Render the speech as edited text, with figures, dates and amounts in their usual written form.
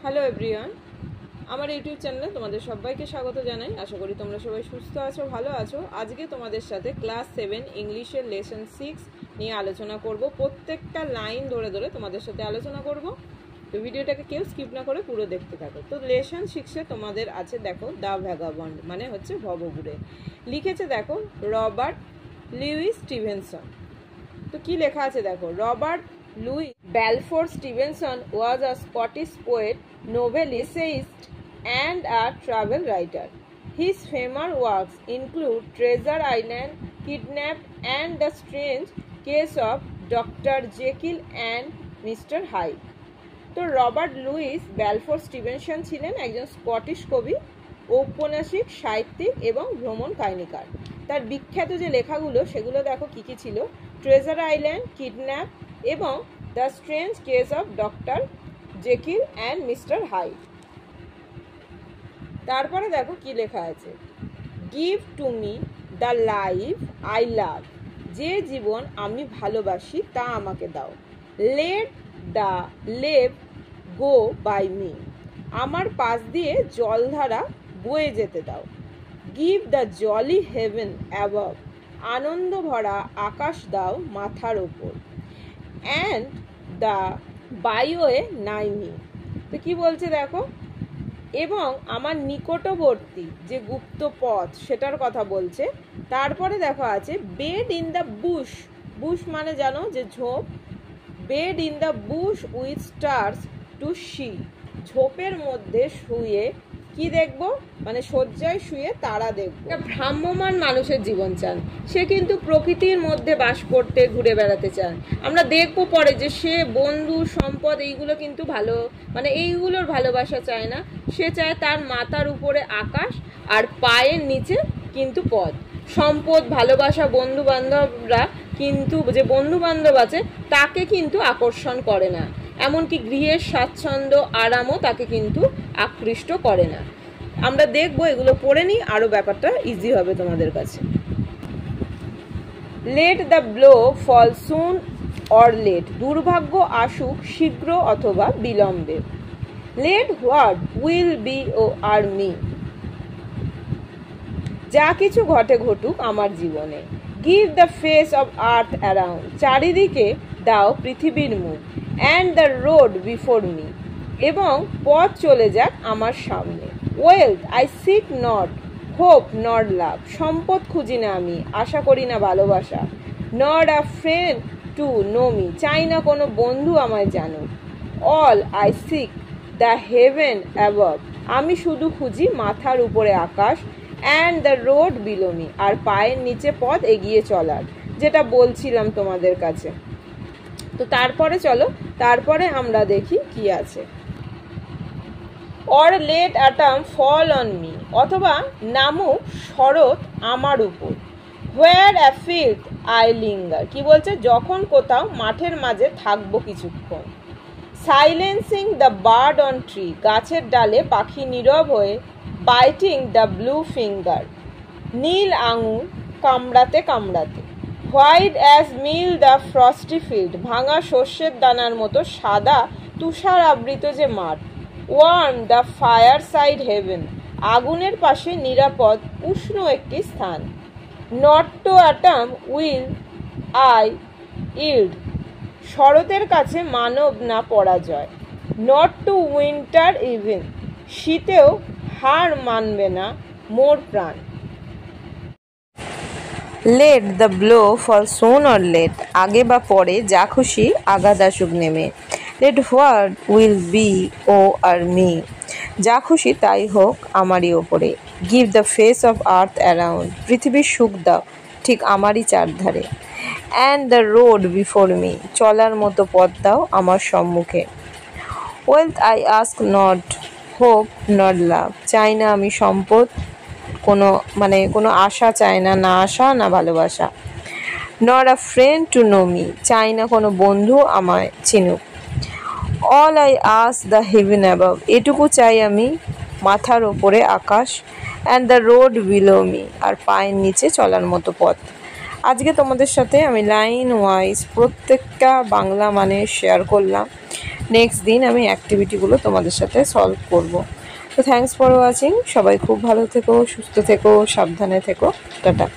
Hello everyone, আমার YouTube চ্যানেলে তোমাদের সবাইকে স্বাগত জানাই। আশা করি তোমরা সবাই সুস্থ আছো, ভালো আছো। আজকে তোমাদের সাথে ক্লাস 7 ইংলিশের লেসন 6 নিয়ে আলোচনা করব। প্রত্যেকটা লাইন ধরে ধরে তোমাদের সাথে আলোচনা করব, তো ভিডিওটাকে কেউ স্কিপ না করে পুরো দেখতে থাকো। তো লেসন 6-এ তোমাদের আছে দেখো দ্য ভ্যাগাবন্ড, মানে হচ্ছে ভবঘুরে। লিখেছে দেখো রবার্ট লুইস স্টিভেনসন। তো কি লেখা আছে দেখো, Robert Louis Balfour Stevenson was a Scottish poet, novelist, essayist, and a travel writer. His famous works include Treasure Island, Kidnapped, and The Strange Case of Dr. Jekyll and Mr. Hyde. তো Robert Luis Balfour Stevenson ছিলেন একজন Scottish কবি, ঔপন্যাসিক, সাহিত্যিক এবং ভ্রমণ কাহিনীকার। তার বিখ্যাত যে লেখাগুলো সেগুলো দেখো কী কী ছিল: ট্রেজার আইল্যান্ড, কিডন্যাপ এবং The Strange Case of Doctor Jekyll and Mister Hyde. তারপরে দেখো কি লেখা আছে, give to me the life I love, যে জীবন আমি ভালোবাসি তা আমাকে দাও। Let the lave go by me, আমার পাশ দিয়ে জলধারা বয়ে যেতে দাও। Give the jolly heaven above, আনন্দ ভরা আকাশ দাও মাথার ওপর। অ্যান্ড দ্য বাইওয়ে নাই মি, তো কি বলছে দেখো, এবং আমার নিকটবর্তী যে গুপ্ত পথ সেটার কথা বলছে। তারপরে দেখো আছে bed in the bush, bush মানে জানো যে ঝোপ, bed in the bush with stars to see, ঝোপের মধ্যে শুয়ে কি দেখবো, মানে শয্যায় শুয়ে তারা দেখবো। ভ্রাম্যমান মানুষের জীবন চান, সে কিন্তু প্রকৃতির মধ্যে বাস করতে, ঘুরে বেড়াতে চান। আমরা দেখবো পরে যে সে বন্ধু, সম্পদ এইগুলো কিন্তু ভালো, মানে এইগুলোর ভালোবাসা চায় না। সে চায় তার মাথার উপরে আকাশ আর পায়ের নিচে কিন্তু পথ। সম্পদ, ভালোবাসা, বন্ধু বান্ধবরা কিন্তু, যে বন্ধু বান্ধব আছে তাকে কিন্তু আকর্ষণ করে না, এমনকি গৃহের স্বাচ্ছন্দ্য, আরামও তাকে কিন্তু আকৃষ্ট করে না। আমরা দেখবো, এগুলো পড়ে নিই, আরও ব্যাপারটা ইজি হবে তোমাদের কাছে। Let the blow fall soon or late, দুর্ভাগ্য আসুক শীঘ্র অথবা বিলম্বে। Let what will be o'er me, যা কিছু ঘটে ঘটুক আমার জীবনে। Give the face of earth around, চারিদিকে দাও পৃথিবীর মুখ। And the road before me, এবং পথ চলে যাক আমার সামনে। Wealth I seek not, hope not love, সম্পদ খুঁজি না আমি, আশা করি না ভালোবাসা। Not a friend to know me, চাই না কোনো বন্ধু আমায় জানুক। All I seek the heaven above, আমি শুধু খুঁজি মাথার উপরে আকাশ। And the road below me, আর পায়ের নিচে পথ এগিয়ে চলার, যেটা বলছিলাম তোমাদের কাছে। তো তারপরে চলো, তারপরে আমরা দেখি কি আছে। Or let autumn fall on me, অথবা নামুক শরৎ আমার উপর। Where a field I linger, কি বলছে, যখন কোথাও মাঠের মাঝে থাকবো কিছুক্ষণ। Silencing the bird on tree, গাছের ডালে পাখি নীরব হয়ে। বাইটিং দ্য ব্লু ফিঙ্গার, নীল আঙুর কামড়াতে কামড়াতে। White as meal the frosty field, ভাঙা শস্যের দানার মতো সাদা তুষার আবৃত যে মাঠ। Warm the fireside haven, আগুনের পাশে নিরাপদ উষ্ণ একটি স্থান। Not to autumn will I yield, শরতের কাছে মানব না পরাজয়। নট টু উইন্টার ইভেন, শীতেও হার মানবে না মোর প্রাণ। Let the blow fall soon or late, আগে বা পরে যা খুশি আঘাত আসুক নেমে। Let what will be o'er me, যা খুশি তাই হোক আমারই ওপরে। Give the face of earth around, পৃথিবীর সুখ দাও ঠিক আমারই চারধারে। And the road before me, চলার মতো পথ দাও আমার সম্মুখে। Wealth I ask not, hope not love, চাই না আমি সম্পদ, কোনো আশা চাই না, না আশা না ভালোবাসা। Not a friend to know me, চাই না কোনো বন্ধু আমায় চিনুক। All I ask the heaven above, এটুকু চাই আমি মাথার ওপরে আকাশ। And the road below me, আর পায়ের নিচে চলার মতো পথ। আজকে তোমাদের সাথে আমি লাইন ওয়াইজ প্রত্যেকটা বাংলা মানে শেয়ার করলাম। নেক্সট দিন আমি অ্যাক্টিভিটিগুলো তোমাদের সাথে সলভ করব। তো থ্যাঙ্কস ফর ওয়াচিং। সবাই খুব ভালো থেকো, সুস্থ থেকো, সাবধানে থেকো। টাটা।